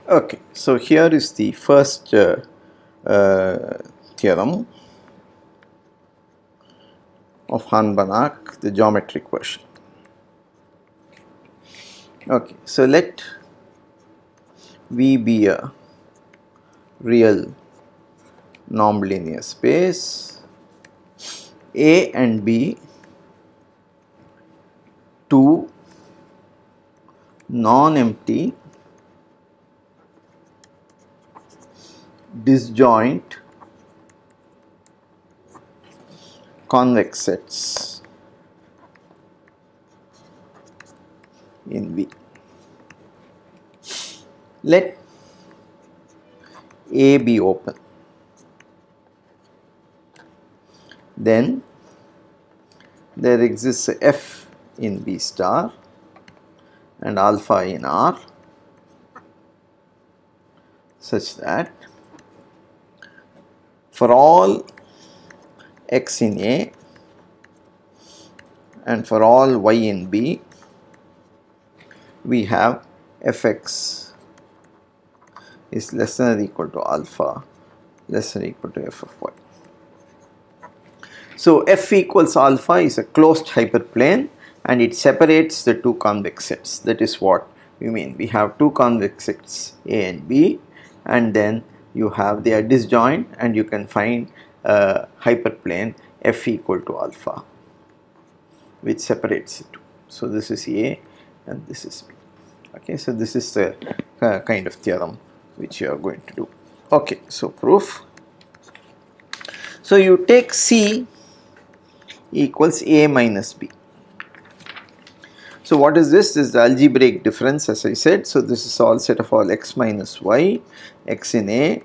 Okay, so here is the first theorem of Han-Banach, the geometric version. Okay, so let V be a real non-linear space, A and B two non-empty disjoint convex sets in V. Let A be open. Then there exists a F in B star and alpha in R such that for all x in A and for all y in B, we have fx is less than or equal to alpha less than or equal to f of y. So f equals alpha is a closed hyperplane and it separates the two convex sets. That is what we mean. We have two convex sets A and B, and then you have their disjoint, and you can find a hyperplane f equal to alpha which separates the two. So this is A and this is B. Okay, so this is the kind of theorem which you are going to do. Okay, so proof. So you take C equals A minus B. So what is this? This is the algebraic difference, as I said. So this is all set of all x minus y, x in A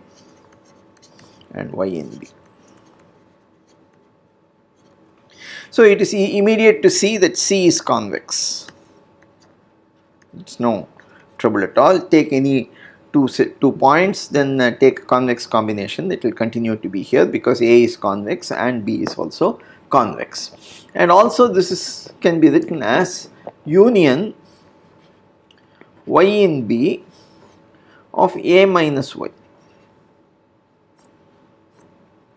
and y in B. So it is immediate to see that C is convex. It's no trouble at all. Take any two points, then take a convex combination. It will continue to be here because A is convex and B is also convex. And also this can be written as union y in B of A minus y.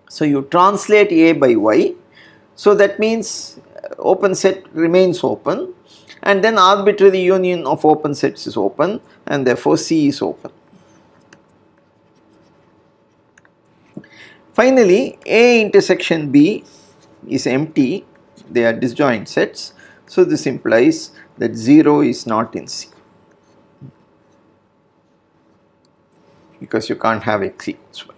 So you translate A by y. So that means open set remains open, and then arbitrary union of open sets is open, and therefore C is open. Finally, A intersection B is empty, they are disjoint sets. So this implies that 0 is not in C, because you can't have x equals y.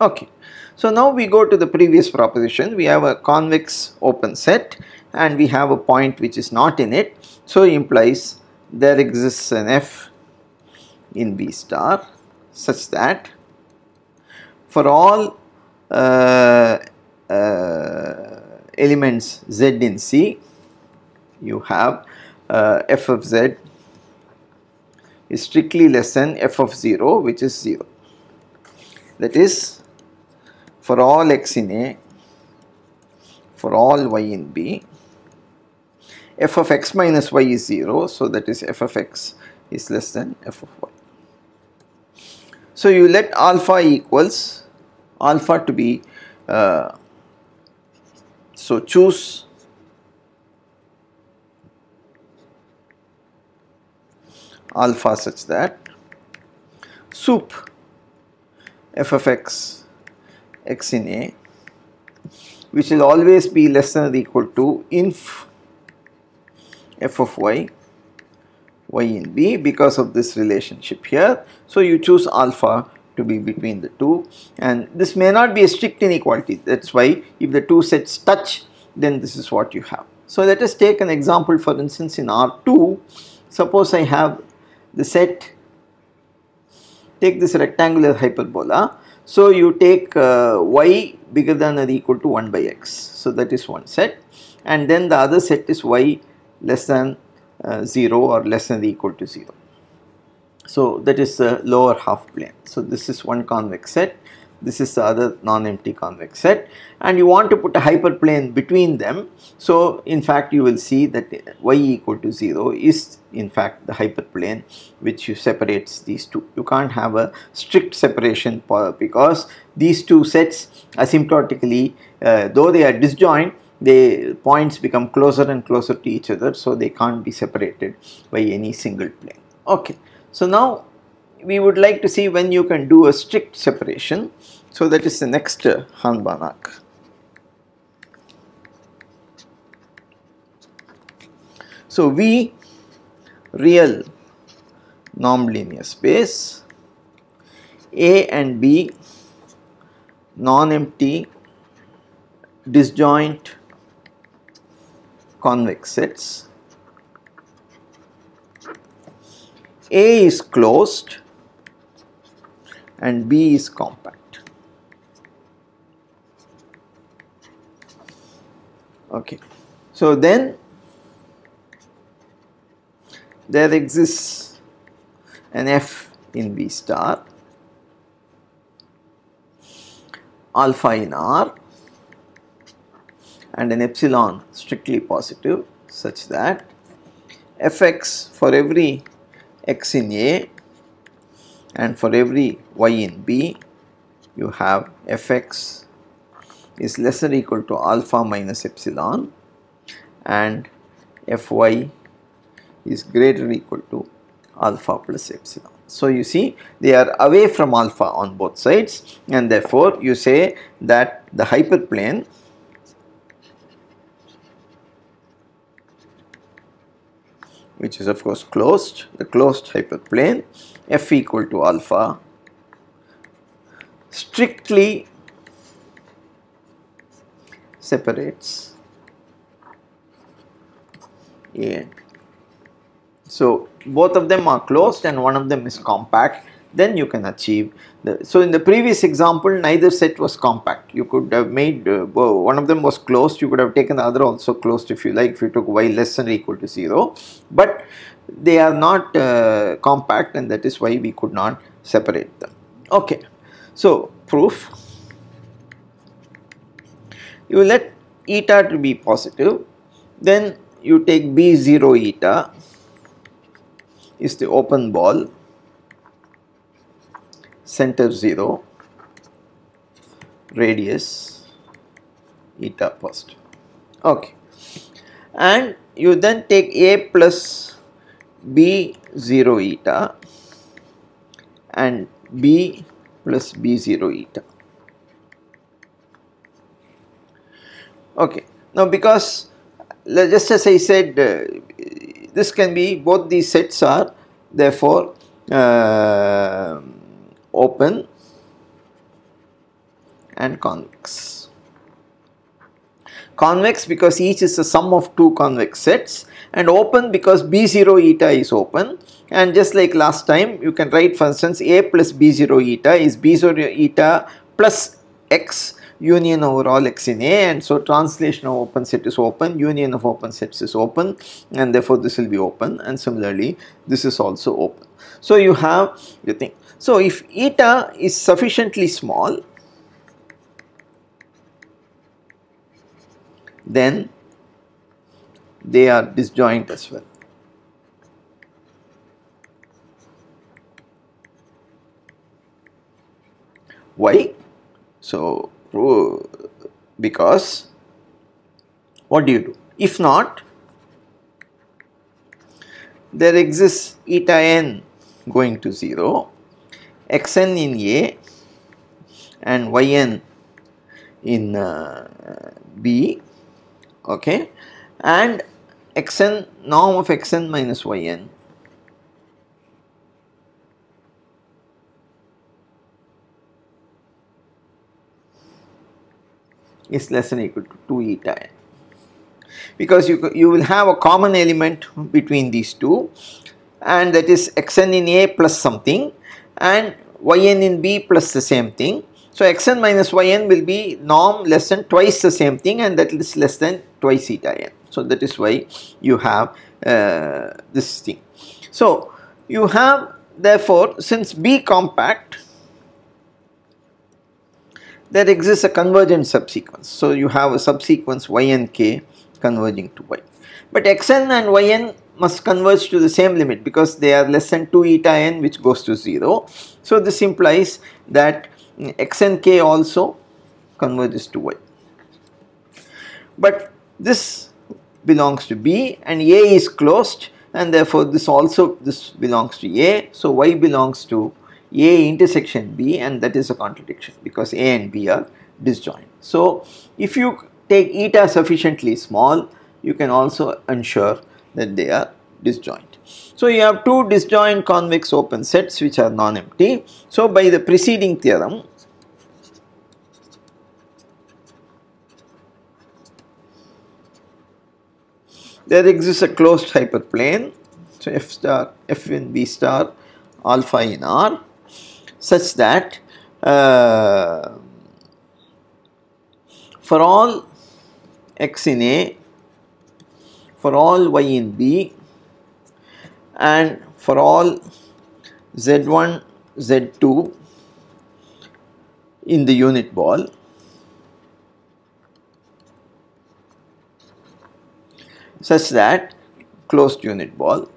Okay. So now we go to the previous proposition. We have a convex open set and we have a point which is not in it. So it implies there exists an F in B star such that for all elements Z in C, you have f of z is strictly less than f of 0, which is 0. That is, for all x in A, for all y in B, f of x minus y is 0, so that is f of x is less than f of y. So you let alpha equals alpha to be, so choose alpha such that sup f of x, x in A, which will always be less than or equal to inf f of y, y in B, because of this relationship here. So you choose alpha to be between the two, and this may not be a strict inequality. That's why if the two sets touch, then this is what you have. So let us take an example. For instance, in R2, suppose I have the set, take this rectangular hyperbola. So you take y bigger than or equal to 1 by x. So that is one set, and then the other set is y less than 0 or less than or equal to 0. So that is the lower half plane. So this is one convex set. this is the other non-empty convex set, and you want to put a hyperplane between them. So in fact you will see that y equal to 0 is in fact the hyperplane which separates these two. You can't have a strict separation because these two sets asymptotically, though they are disjoint, the points become closer and closer to each other, so they can't be separated by any single plane. Okay, so now we would like to see when you can do a strict separation. So that is the next Hahn-Banach. So V real non-linear space, A and B non-empty disjoint convex sets. A is closed and B is compact. Okay, so then there exists an F in V star, alpha in R, and an epsilon strictly positive, such that Fx for every x in A and for every y in B, you have Fx is less than or equal to alpha minus epsilon, and Fy is greater or equal to alpha plus epsilon. So you see they are away from alpha on both sides, and therefore you say that the hyperplane which is of course closed, the closed hyperplane f equal to alpha strictly separates A and B. So both of them are closed and one of them is compact, then you can achieve the. So in the previous example neither set was compact. You could have made one of them was closed, you could have taken the other also closed if you like, if you took y less than or equal to 0, but they are not compact, and that is why we could not separate them. Okay, so proof. You let eta to be positive, then you take B0 eta is the open ball, center 0, radius eta positive. Okay, and you then take A plus B0 eta and B plus B0 eta. Okay, now because just as I said, this can be, both these sets are therefore open and convex. Convex because each is the sum of two convex sets, and open because B0 eta is open, and just like last time you can write, for instance, A plus B0 eta is B0 eta plus x union over all x in A, and so translation of open set is open, union of open sets is open, and therefore this will be open, and similarly this is also open. So you have the thing. So if eta is sufficiently small, then they are disjoint as well. Why? So because what do you do? If not, there exists eta n going to 0, xn in A and yn in B, okay, and xn, norm of xn minus yn is less than or equal to 2 eta n, because you will have a common element between these two, and that is xn in A plus something and yn in B plus the same thing. So xn minus yn will be norm less than twice the same thing, and that is less than twice eta n. So that is why you have this thing. So you have, therefore, since B compact, there exists a convergent subsequence. So you have a subsequence yn k converging to y. But xn and yn must converge to the same limit because they are less than 2 eta n, which goes to 0. So this implies that xn k also converges to y. But this belongs to B and A is closed, and therefore this belongs to A. So y belongs to A intersection B, and that is a contradiction because A and B are disjoint. So if you take eta sufficiently small, you can also ensure that they are disjoint. So you have two disjoint convex open sets which are non-empty. So by the preceding theorem, there exists a closed hyperplane, so f in B star alpha in R, such that for all x in A, for all y in B, and for all z1, z2 in the unit ball, such that closed unit ball,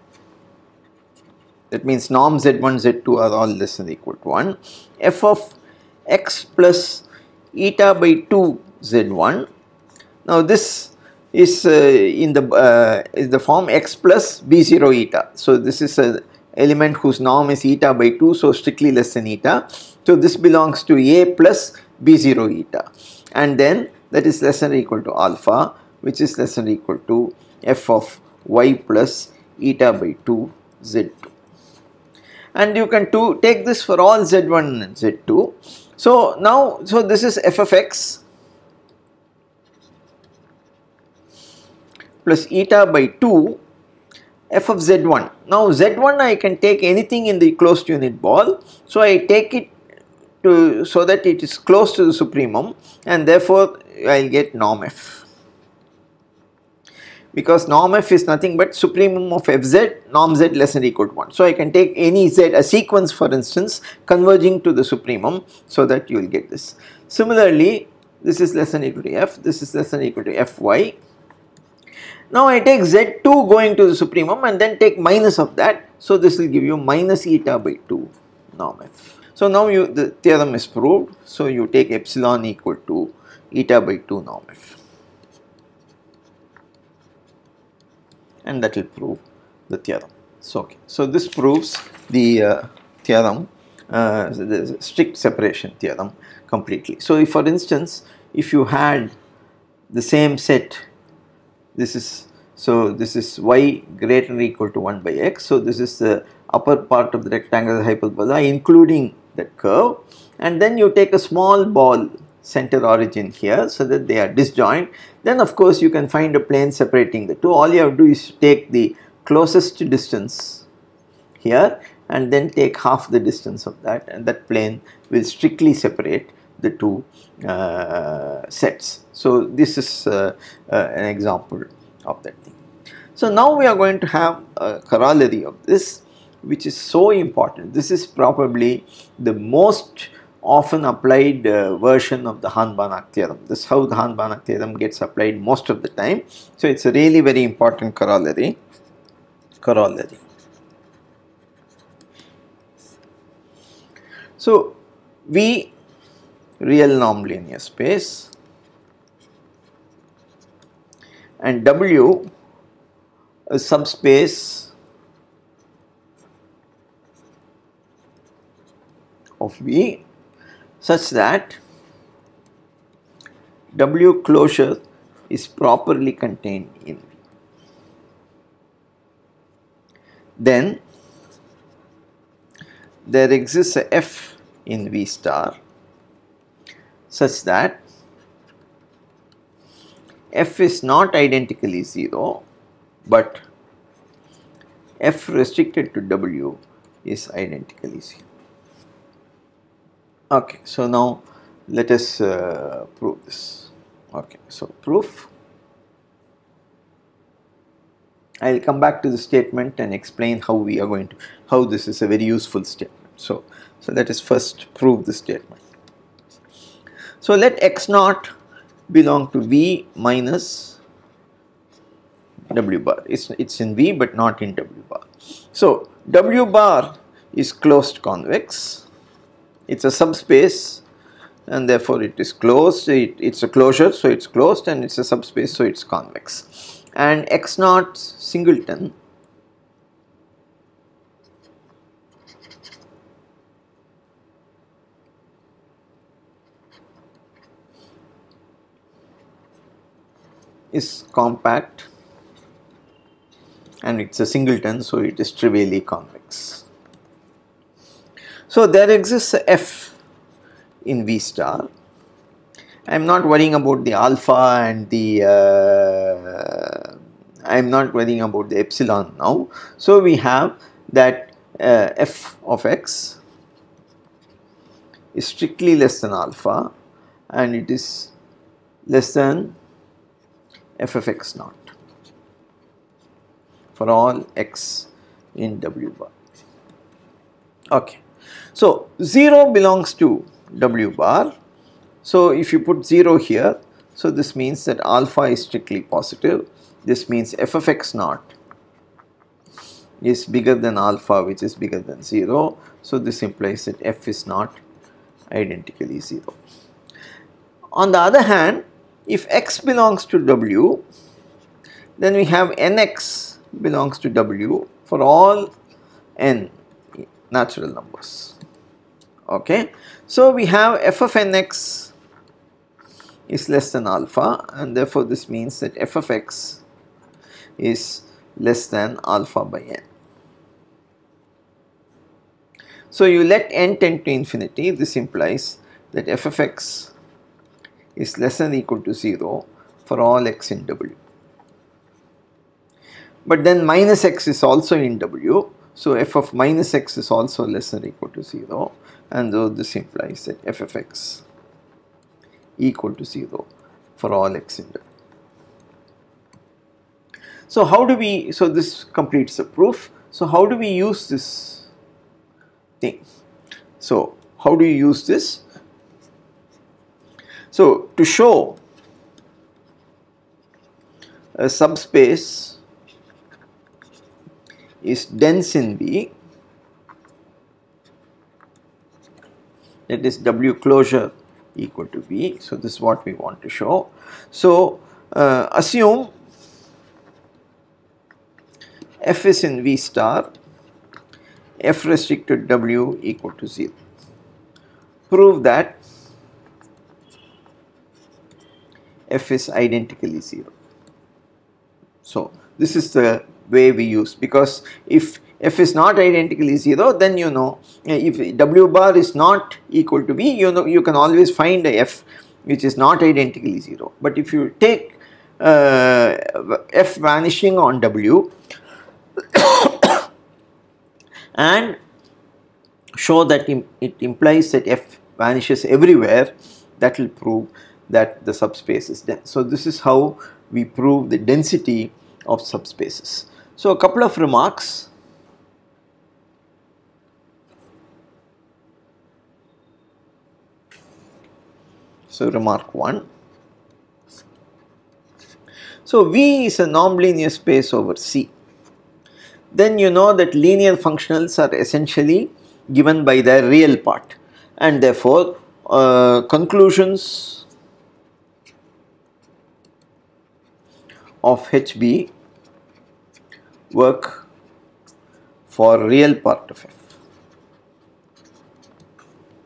that means norm z1, z2 are all less than or equal to 1, f of x plus eta by 2 z1. Now this is in the form x plus b0 eta. So this is an element whose norm is eta by 2, so strictly less than eta. So this belongs to A plus b0 eta, and then that is less than or equal to alpha, which is less than or equal to f of y plus eta by 2 z2. And you can take this for all z1 and z2. So now, this is f of x plus eta by 2 f of z1. Now z1 I can take anything in the closed unit ball, so I take it so that it is close to the supremum, and therefore I will get norm f, because norm f is nothing but supremum of fz, norm z less than or equal to 1. So I can take any z, a sequence for instance, converging to the supremum, so that you will get this. Similarly, this is less than or equal to f, this is less than or equal to fy. Now I take z2 going to the supremum and then take minus of that, so this will give you minus eta by 2 norm f. So now the theorem is proved, so you take epsilon equal to eta by 2 norm f, and that will prove the theorem. So, okay. So this proves the theorem, the strict separation theorem completely. So if, for instance, if you had the same set, this is y greater than or equal to 1 by x, so this is the upper part of the rectangular hyperbola including that curve, and then you take a small ball center origin here so that they are disjoint, then of course you can find a plane separating the two. All you have to do is take the closest distance here and then take half the distance of that, and that plane will strictly separate the two sets. So this is an example of that thing. So now we are going to have a corollary of this, which is so important. This is probably the most often applied version of the Hahn-Banach theorem. This is how the Hahn-Banach theorem gets applied most of the time. So it's a really very important corollary. So V, real norm linear space, and W, a subspace of V such that W closure is properly contained in V. Then there exists a F in V star such that F is not identically 0, but F restricted to W is identically 0. Okay, so now let us prove this. Okay, so proof. I will come back to the statement and explain how this is a very useful statement. So let us first prove the statement. So let x naught belong to V minus W bar. It's in V but not in W bar. So W bar is closed convex. It's a subspace and therefore it is closed. It's a closure, so it's closed, and it's a subspace, so it's convex. And x naught singleton is compact, and it's a singleton, so it is trivially convex. So there exists a f in V star. I am not worrying about the alpha and the I am not worrying about the epsilon now. So we have that f of x is strictly less than alpha, and it is less than f of x naught for all x in W bar. Okay. So 0 belongs to W bar. So if you put 0 here, so this means that alpha is strictly positive. This means f of x naught is bigger than alpha, which is bigger than 0. So this implies that f is not identically 0. On the other hand, if x belongs to W, then we have nx belongs to W for all n natural numbers. Okay. So we have f of nx is less than alpha, and therefore this means that f of x is less than alpha by n. So you let n tend to infinity, this implies that f of x is less than or equal to 0 for all x in W. But then minus x is also in W, so f of minus x is also less than or equal to 0, and so this implies that f of x equal to 0 for all x in W. So how do we, so this completes the proof. So how do we use this thing? So how do you use this? So to show a subspace is dense in V, that is W closure equal to V. So this is what we want to show. So assume f is in V star, f restricted W equal to 0. Prove that f is identically 0. So this is the way we use, because if f is not identically 0, then you know, if W bar is not equal to V, you know, you can always find a f which is not identically 0. But if you take f vanishing on W and show that it implies that f vanishes everywhere, that will prove that the subspace is dense. So this is how we prove the density of subspaces. So a couple of remarks. So remark 1. So V is a non-linear space over C. Then you know that linear functionals are essentially given by their real part, and therefore conclusions of HB work for real part of F.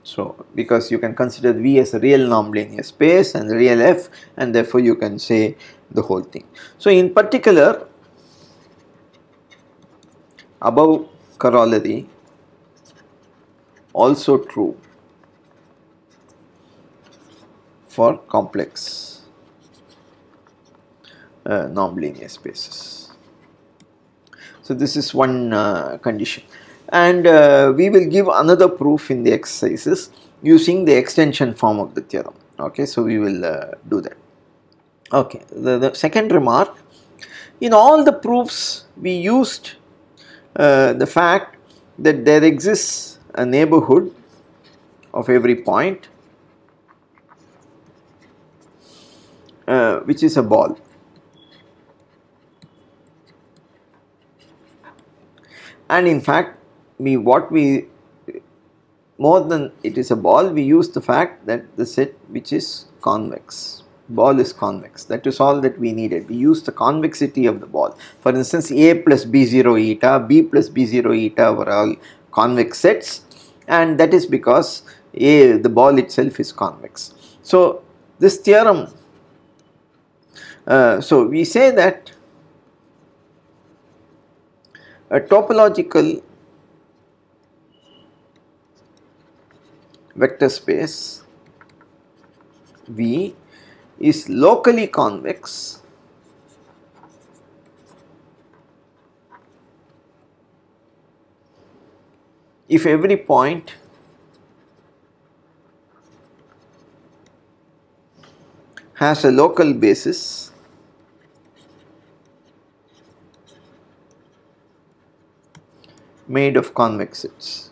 So because you can consider V as a real non-linear space and real F, and therefore you can say the whole thing. So in particular, above corollary also true for complex non-linear spaces. So this is one condition, and we will give another proof in the exercises using the extension form of the theorem. Okay, so we will do that. Okay, the second remark, in all the proofs we used the fact that there exists a neighborhood of every point which is a ball. And in fact, more than it is a ball, we use the fact that the set which is convex, ball is convex. That is all that we needed. We used the convexity of the ball. For instance, A plus B0 eta, B plus B0 eta were all convex sets, and that is because the ball itself is convex. So this theorem, so we say that a topological vector space V is locally convex if every point has a local basis made of convex sets.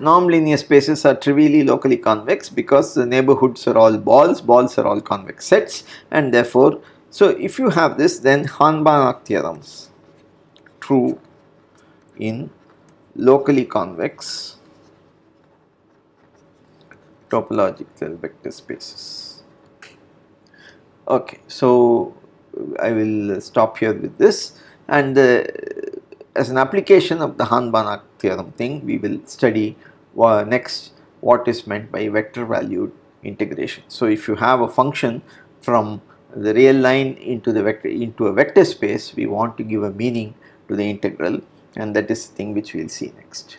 Norm-linear spaces are trivially locally convex because the neighborhoods are all balls, balls are all convex sets, and therefore, so if you have this, then Hahn-Banach theorems true in locally convex topological vector spaces. Okay, so I will stop here with this, and as an application of the Hahn-Banach theorem thing, we will study next what is meant by vector valued integration. So if you have a function from the real line into a vector space, we want to give a meaning to the integral, and that is the thing which we will see next.